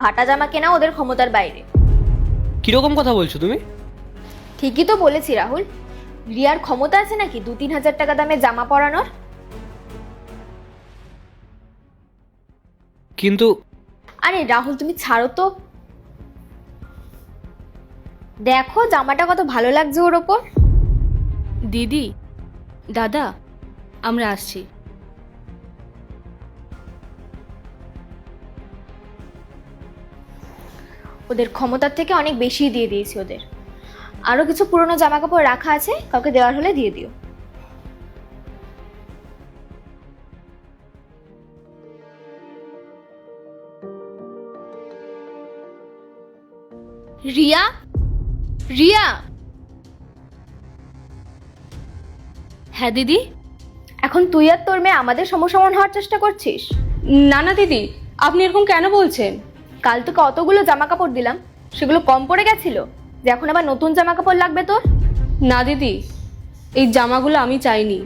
ফাটা জামা কেনা ওদের ক্ষমতার বাইরে। কিরকম কথা বলছো তুমি? ঠিকই তো বলেছি রাহুল। রিয়ার ক্ষমতা আছে নাকি 2-3 হাজার টাকা দামের জামা পরানোর? কিন্তু আরে রাহুল তুমি ছাড়ো তো। দেখো জামাটা কত ভালো লাগছে ওর ওপর। দিদি, দাদা, আমরা আসছি। ওদের ক্ষমতার থেকে অনেক বেশি দিয়ে দিয়েছি ওদের। আরো কিছু পুরনো জামা কাপড় রাখা আছে, কাউকে দেওয়ার হলে দিয়ে দিও। রিয়া, রিয়া। হ্যাঁ দিদি। এখন তুই আর তোর মেয়ে আমাদের সমসমান হওয়ার চেষ্টা করছিস? না না দিদি, আপনি এরকম কেন বলছেন? কাল তোকে অতগুলো জামা কাপড় দিলাম, সেগুলো কম পড়ে গেছিল যে এখন আবার নতুন জামা কাপড় লাগবে তোর? না দিদি, এই জামাগুলো আমি চাইনি।